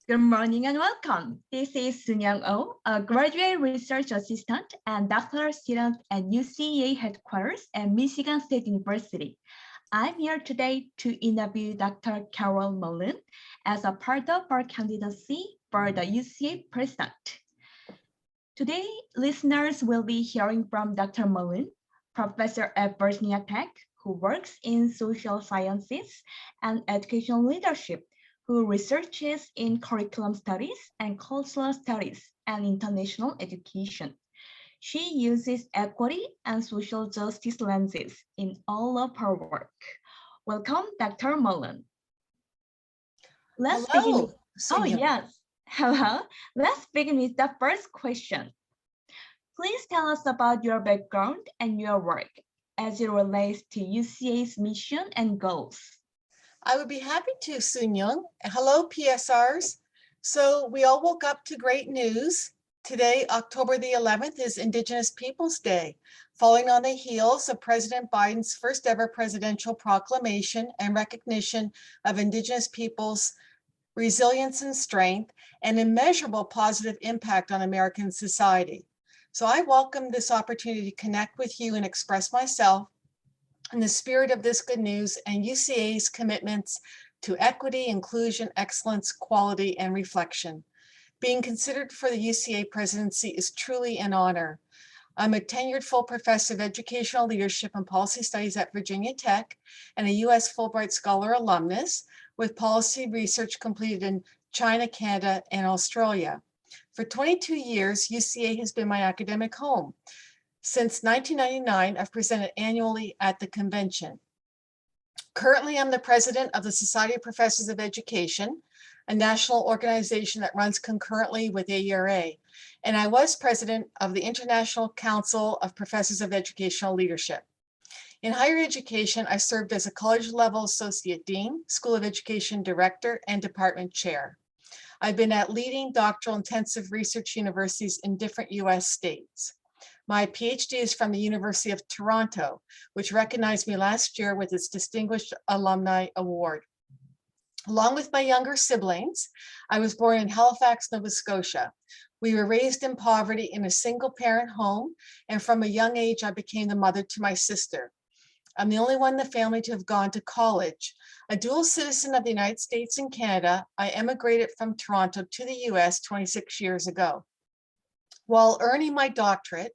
Good morning and welcome. This is Sunyoung Oh, a graduate research assistant and doctoral student at UCA headquarters at Michigan State University. I'm here today to interview Dr. Carol Mullen as a part of our candidacy for the UCA president. Today, listeners will be hearing from Dr. Mullen, professor at Virginia Tech, who works in social sciences and educational leadership, who researches in curriculum studies and cultural studies and international education. She uses equity and social justice lenses in all of her work. Welcome, Dr. Mullen. Let's begin with, Hello, Sonia. yes, hello. Let's begin with the first question. Please tell us about your background and your work as it relates to UCA's mission and goals. I would be happy to, Soon-Young. Hello, PSRs. So we all woke up to great news. Today, October the 11th, is Indigenous Peoples Day, following on the heels of President Biden's first ever presidential proclamation and recognition of Indigenous peoples' resilience and strength, and immeasurable positive impact on American society. So I welcome this opportunity to connect with you and express myself in the spirit of this good news and UCA's commitments to equity, inclusion, excellence, quality, and reflection. Being considered for the UCA presidency is truly an honor. I'm a tenured full professor of educational leadership and policy studies at Virginia Tech and a US Fulbright Scholar alumnus with policy research completed in China, Canada, and Australia. For 22 years, UCA has been my academic home. Since 1999, I've presented annually at the convention. Currently, I'm the president of the Society of Professors of Education, a national organization that runs concurrently with AERA, and I was president of the International Council of Professors of Educational Leadership. In higher education, I served as a college-level associate dean, School of Education director, and department chair. I've been at leading doctoral intensive research universities in different US states. My PhD is from the University of Toronto, which recognized me last year with its Distinguished Alumni Award. Along with my younger siblings, I was born in Halifax, Nova Scotia. We were raised in poverty in a single-parent home, and from a young age, I became the mother to my sister. I'm the only one in the family to have gone to college. A dual citizen of the United States and Canada, I emigrated from Toronto to the US 26 years ago. While earning my doctorate,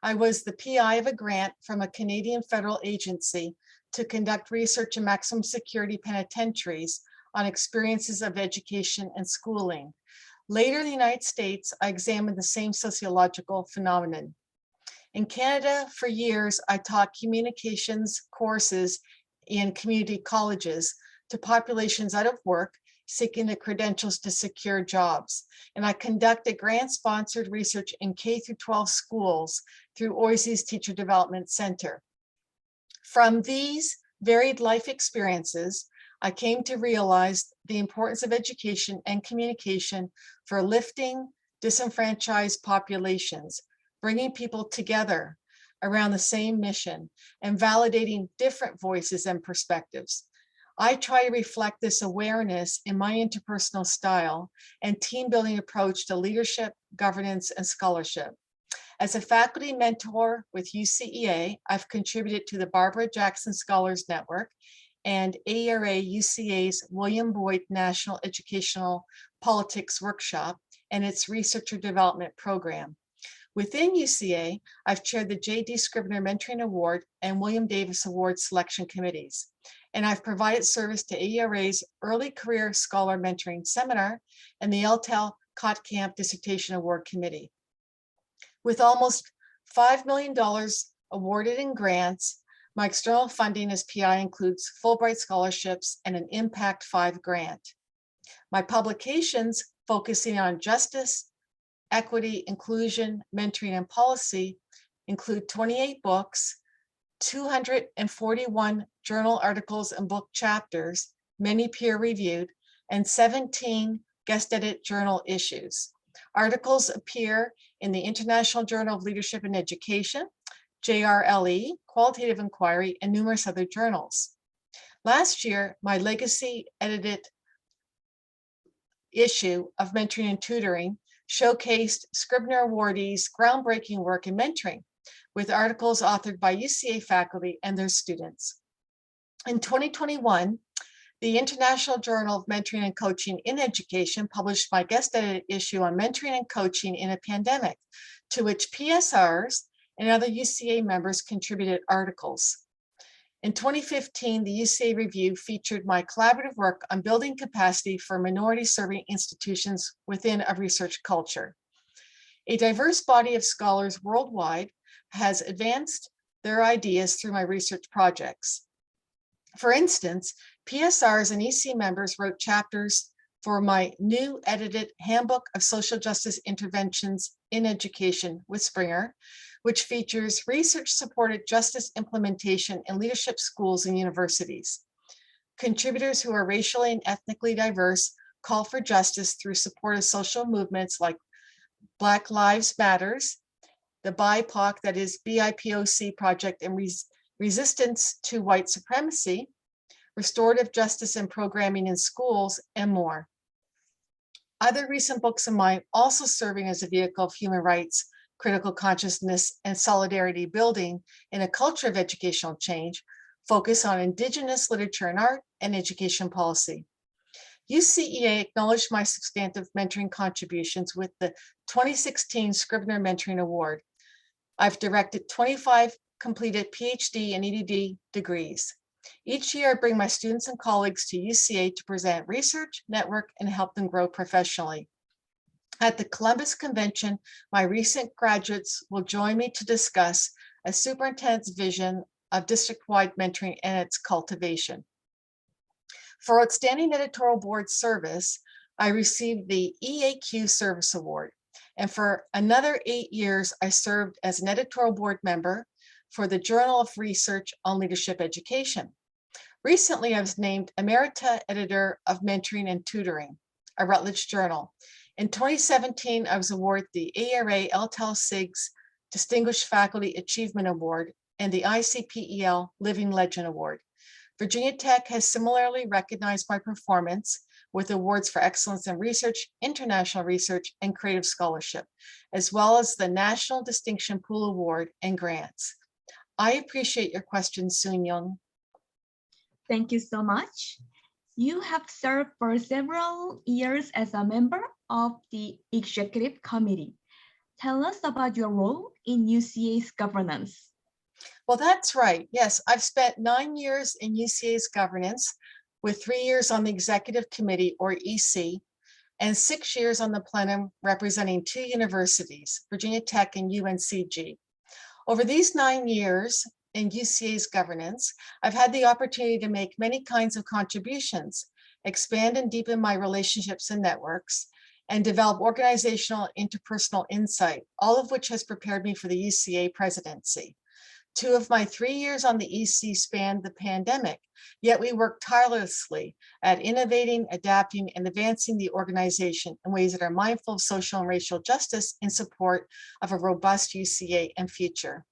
I was the PI of a grant from a Canadian federal agency to conduct research in maximum security penitentiaries on experiences of education and schooling. Later in the United States, I examined the same sociological phenomenon. In Canada, for years, I taught communications courses in community colleges to populations out of work seeking the credentials to secure jobs. And I conducted grant-sponsored research in K-12 schools through OISE's Teacher Development Center. From these varied life experiences, I came to realize the importance of education and communication for lifting disenfranchised populations, bringing people together around the same mission, and validating different voices and perspectives. I try to reflect this awareness in my interpersonal style and team building approach to leadership, governance, and scholarship. As a faculty mentor with UCEA, I've contributed to the Barbara Jackson Scholars Network and AERA UCA's William Boyd National Educational Politics Workshop and its Researcher Development Program. Within UCA, I've chaired the J.D. Scribner Mentoring Award and William Davis Award selection committees, and I've provided service to AERA's Early Career Scholar Mentoring Seminar and the LTEL Kottkamp Dissertation Award Committee. With almost $5 million awarded in grants, my external funding as PI includes Fulbright scholarships and an Impact 5 grant. My publications focusing on justice, equity, inclusion, mentoring, and policy include 28 books, 241 journal articles and book chapters, many peer-reviewed, and 17 guest-edit journal issues. Articles appear in the International Journal of Leadership and Education, JRLE, Qualitative Inquiry, and numerous other journals. Last year, my legacy edited issue of Mentoring and Tutoring showcased Scribner awardees' groundbreaking work in mentoring, with articles authored by UCA faculty and their students. In 2021, the International Journal of Mentoring and Coaching in Education published my guest edited issue on mentoring and coaching in a pandemic, to which PSRs and other UCA members contributed articles. In 2015, the UCA Review featured my collaborative work on building capacity for minority-serving institutions within a research culture. A diverse body of scholars worldwide has advanced their ideas through my research projects. For instance, PSRs and EC members wrote chapters for my new edited Handbook of Social Justice Interventions in Education with Springer, which features research-supported justice implementation in leadership schools and universities. Contributors who are racially and ethnically diverse call for justice through support of social movements like Black Lives Matters, the BIPOC, that is BIPOC project, and resistance to white supremacy, restorative justice and programming in schools, and more. Other recent books of mine also serving as a vehicle of human rights, critical consciousness, and solidarity building in a culture of educational change focus on Indigenous literature and art and education policy. UCEA acknowledged my substantive mentoring contributions with the 2016 Scribner Mentoring Award. I've directed 25 completed PhD and EDD degrees. Each year, I bring my students and colleagues to UCA to present research, network, and help them grow professionally. At the Columbus Convention, my recent graduates will join me to discuss a superintendent's vision of district-wide mentoring and its cultivation. For outstanding editorial board service, I received the EAQ Service Award. And for another 8 years, I served as an editorial board member for the Journal of Research on Leadership Education. Recently, I was named Emerita Editor of Mentoring and Tutoring, a Routledge journal. In 2017, I was awarded the ARA LTEL-SIG's Distinguished Faculty Achievement Award and the ICPEL Living Legend Award. Virginia Tech has similarly recognized my performance with awards for excellence in research, international research, and creative scholarship, as well as the National Distinction Pool Award and grants. I appreciate your questions, Soon-Young. Thank you so much. You have served for several years as a member of the executive committee. Tell us about your role in UCA's governance. Well, that's right. Yes, I've spent 9 years in UCA's governance, with 3 years on the executive committee, or EC, and 6 years on the plenum representing 2 universities, Virginia Tech and UNCG. Over these 9 years in UCA's governance, I've had the opportunity to make many kinds of contributions, expand and deepen my relationships and networks, and develop organizational and interpersonal insight, all of which has prepared me for the UCA presidency. 2 of my 3 years on the EC spanned the pandemic, yet we worked tirelessly at innovating, adapting, and advancing the organization in ways that are mindful of social and racial justice in support of a robust UCA and future.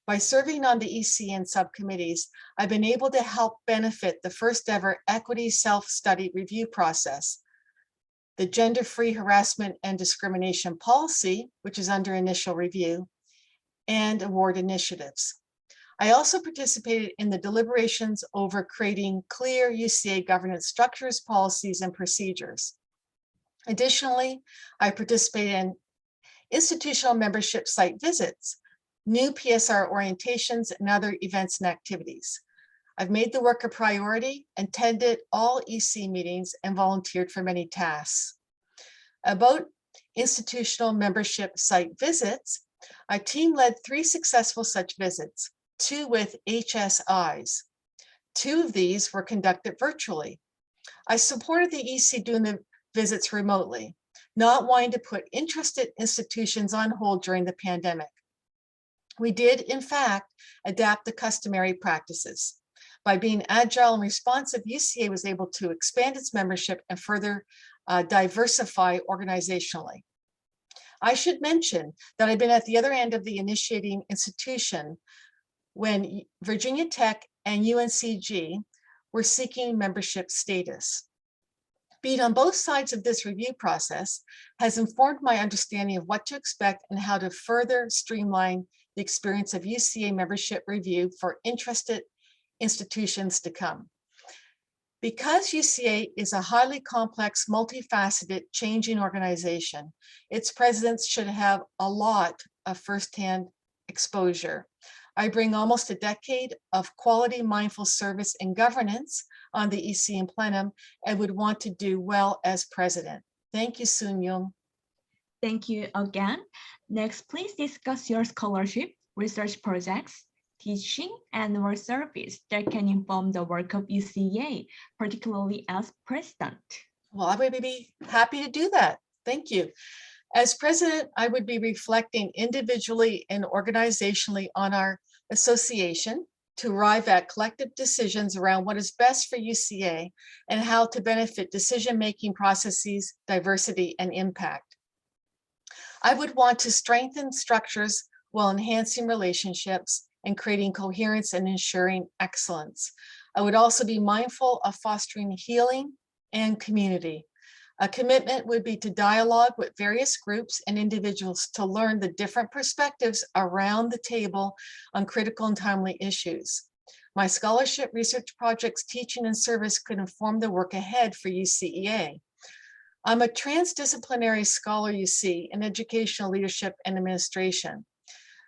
By serving on the EC and subcommittees, I've been able to help benefit the first ever equity self-study review process, the gender-free harassment and discrimination policy, which is under initial review, and award initiatives. I also participated in the deliberations over creating clear UCA governance structures, policies, and procedures. Additionally, I participated in institutional membership site visits, new PSR orientations, and other events and activities. I've made the work a priority, attended all EC meetings, and volunteered for many tasks. About institutional membership site visits, our team led 3 successful such visits, 2 with HSIs. 2 of these were conducted virtually. I supported the EC doing the visits remotely, not wanting to put interested institutions on hold during the pandemic. We did, in fact, adapt the customary practices. By being agile and responsive, UCA was able to expand its membership and further diversify organizationally. I should mention that I've been at the other end of the initiating institution when Virginia Tech and UNCG were seeking membership status. Being on both sides of this review process has informed my understanding of what to expect and how to further streamline the experience of UCA membership review for interested institutions to come. Because UCA is a highly complex, multifaceted, changing organization, its presidents should have a lot of firsthand exposure. I bring almost a decade of quality, mindful service and governance on the EC and plenum and would want to do well as president. Thank you, Soon-Young. Thank you again. Next, please discuss your scholarship, research projects, teaching, and work service that can inform the work of UCA, particularly as president. Well, I would be happy to do that. Thank you. As president, I would be reflecting individually and organizationally on our association to arrive at collective decisions around what is best for UCA and how to benefit decision-making processes, diversity, and impact. I would want to strengthen structures while enhancing relationships and creating coherence and ensuring excellence. I would also be mindful of fostering healing and community. A commitment would be to dialogue with various groups and individuals to learn the different perspectives around the table on critical and timely issues. My scholarship, research projects, teaching, and service could inform the work ahead for UCEA. I'm a transdisciplinary scholar, you see, in educational leadership and administration.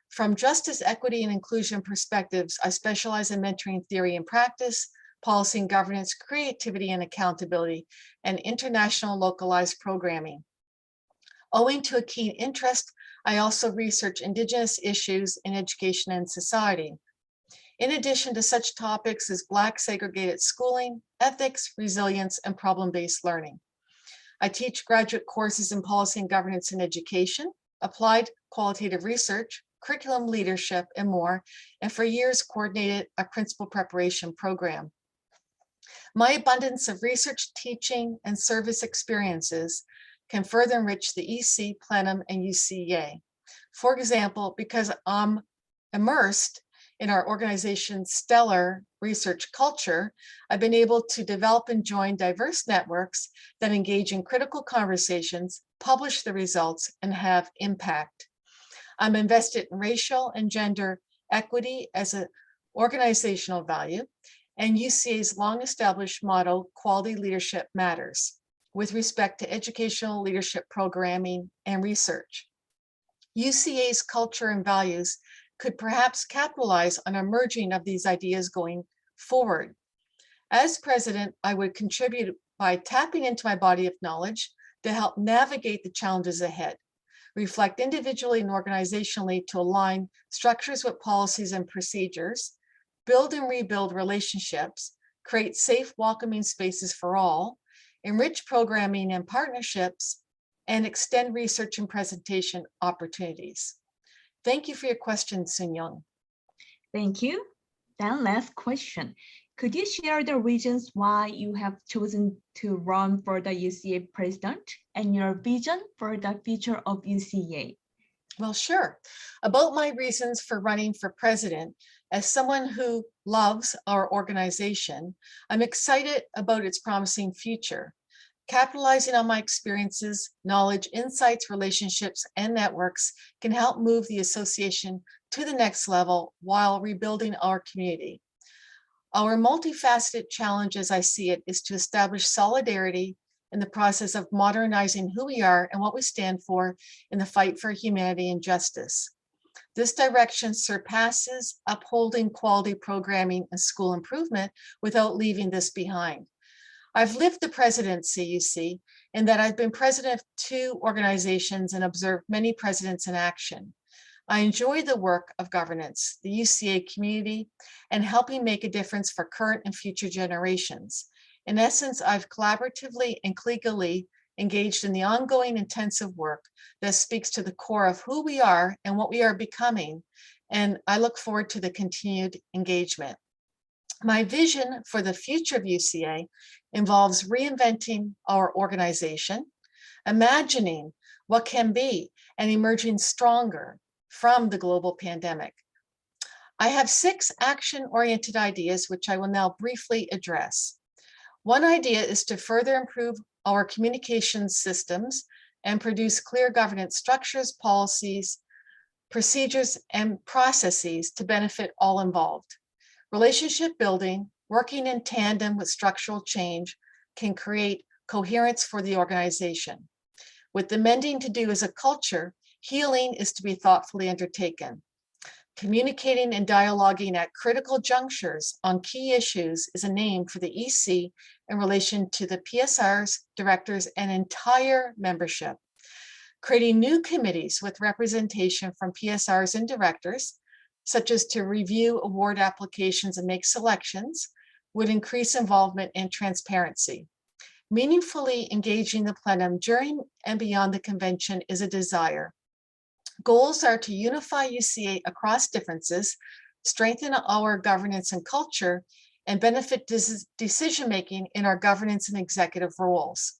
From justice, equity, and inclusion perspectives, I specialize in mentoring theory and practice, policy and governance, creativity and accountability, and international localized programming. Owing to a keen interest, I also research Indigenous issues in education and society. In addition to such topics as Black segregated schooling, ethics, resilience, and problem-based learning. I teach graduate courses in policy and governance in education, applied qualitative research, curriculum leadership, and more, and for years coordinated a principal preparation program. My abundance of research, teaching, and service experiences can further enrich the EC, plenum, and UCEA. For example, because I'm immersed in our organization's stellar research culture, I've been able to develop and join diverse networks that engage in critical conversations, publish the results, and have impact. I'm invested in racial and gender equity as an organizational value, and UCA's long-established motto, quality leadership matters, with respect to educational leadership programming and research. UCA's culture and values could perhaps capitalize on a merging of these ideas going forward. As president, I would contribute by tapping into my body of knowledge to help navigate the challenges ahead, reflect individually and organizationally to align structures with policies and procedures, build and rebuild relationships, create safe, welcoming spaces for all, enrich programming and partnerships, and extend research and presentation opportunities. Thank you for your question, Soon-Young. Thank you. Then last question. Could you share the reasons why you have chosen to run for the UCA president and your vision for the future of UCA? Well, sure. About my reasons for running for president, as someone who loves our organization, I'm excited about its promising future. Capitalizing on my experiences, knowledge, insights, relationships, and networks can help move the association to the next level while rebuilding our community. Our multifaceted challenge, as I see it, is to establish solidarity in the process of modernizing who we are and what we stand for in the fight for humanity and justice. This direction surpasses upholding quality programming and school improvement without leaving this behind. I've lived the presidency, you see, in that I've been president of 2 organizations and observed many presidents in action. I enjoy the work of governance, the UCA community, and helping make a difference for current and future generations. In essence, I've collaboratively and collegially engaged in the ongoing intensive work that speaks to the core of who we are and what we are becoming, and I look forward to the continued engagement. My vision for the future of UCA involves reinventing our organization, imagining what can be, and emerging stronger from the global pandemic. I have 6 action-oriented ideas, which I will now briefly address. One idea is to further improve our communication systems, and produce clear governance structures, policies, procedures, and processes to benefit all involved. Relationship building, working in tandem with structural change, can create coherence for the organization. With the mending to do as a culture, healing is to be thoughtfully undertaken. Communicating and dialoguing at critical junctures on key issues is a name for the EC in relation to the PSRs, directors, and entire membership. Creating new committees with representation from PSRs and directors, such as to review award applications and make selections, would increase involvement and transparency. Meaningfully engaging the plenum during and beyond the convention is a desire. Goals are to unify UCA across differences, strengthen our governance and culture, and benefit decision-making in our governance and executive roles.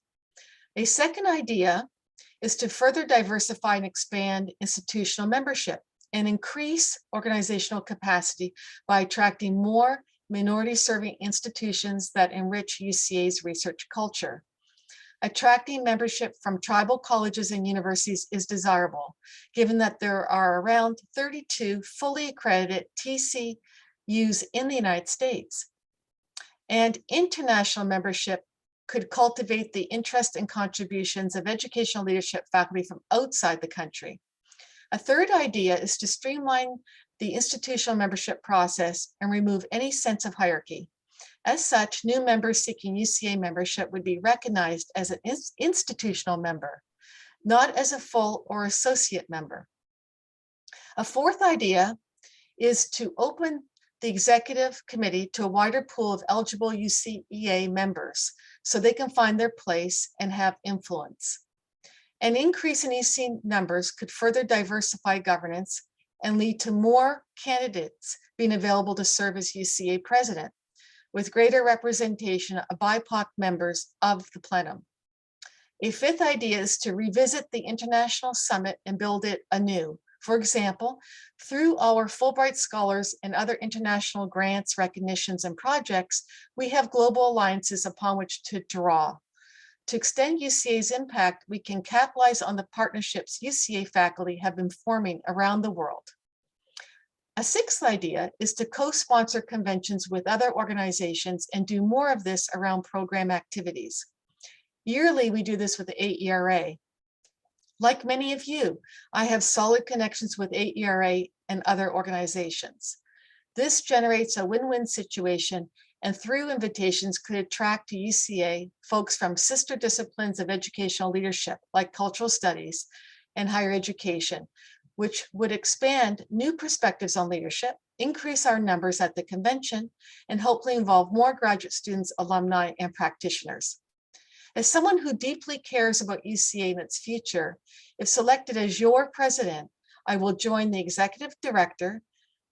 A second idea is to further diversify and expand institutional membership and increase organizational capacity by attracting more minority-serving institutions that enrich UCA's research culture. Attracting membership from tribal colleges and universities is desirable, given that there are around 32 fully accredited TCUs in the United States. And international membership could cultivate the interest and contributions of educational leadership faculty from outside the country. A third idea is to streamline the institutional membership process and remove any sense of hierarchy. As such, new members seeking UCA membership would be recognized as an institutional member, not as a full or associate member. A fourth idea is to open the executive committee to a wider pool of eligible UCEA members so they can find their place and have influence. An increase in EC numbers could further diversify governance and lead to more candidates being available to serve as UCA president, with greater representation of BIPOC members of the plenum. A fifth idea is to revisit the International Summit and build it anew. For example, through our Fulbright Scholars and other international grants, recognitions, and projects, we have global alliances upon which to draw. To extend UCA's impact, we can capitalize on the partnerships UCA faculty have been forming around the world. A sixth idea is to co-sponsor conventions with other organizations and do more of this around program activities. Yearly, we do this with the AERA. Like many of you, I have solid connections with AERA and other organizations. This generates a win-win situation, and through invitations could attract to UCA folks from sister disciplines of educational leadership, like cultural studies and higher education, which would expand new perspectives on leadership, increase our numbers at the convention, and hopefully involve more graduate students, alumni, and practitioners. As someone who deeply cares about UCA and its future, if selected as your president, I will join the executive director,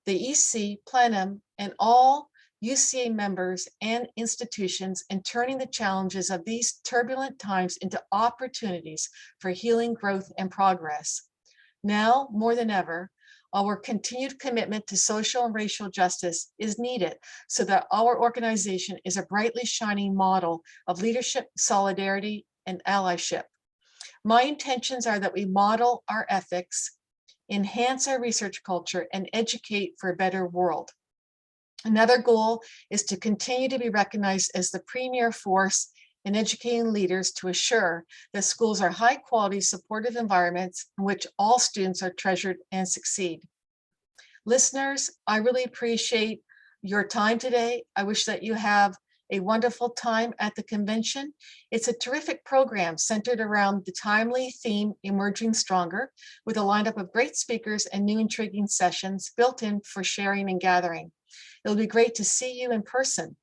the EC, plenum, and all UCA members and institutions in turning the challenges of these turbulent times into opportunities for healing, growth, and progress. Now, more than ever, our continued commitment to social and racial justice is needed so that our organization is a brightly shining model of leadership, solidarity, and allyship. My intentions are that we model our ethics, enhance our research culture, and educate for a better world. Another goal is to continue to be recognized as the premier force in educating leaders to assure that schools are high quality, supportive environments in which all students are treasured and succeed. Listeners, I really appreciate your time today. I wish that you have a wonderful time at the convention. It's a terrific program centered around the timely theme, Emerging Stronger, with a lineup of great speakers and new intriguing sessions built in for sharing and gathering. It'll be great to see you in person.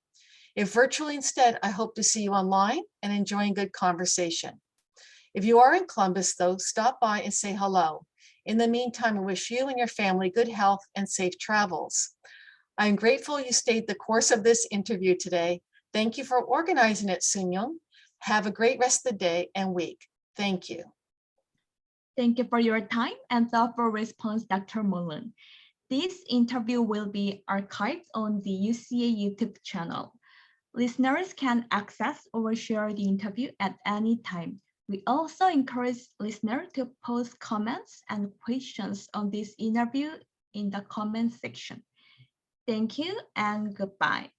If virtually instead, I hope to see you online and enjoying good conversation. If you are in Columbus, though, stop by and say hello. In the meantime, I wish you and your family good health and safe travels. I am grateful you stayed the course of this interview today. Thank you for organizing it, Soon-Young. Have a great rest of the day and week. Thank you. Thank you for your time and thoughtful response, Dr. Mullen. This interview will be archived on the UCA YouTube channel. Listeners can access or share the interview at any time. We also encourage listeners to post comments and questions on this interview in the comment section. Thank you and goodbye.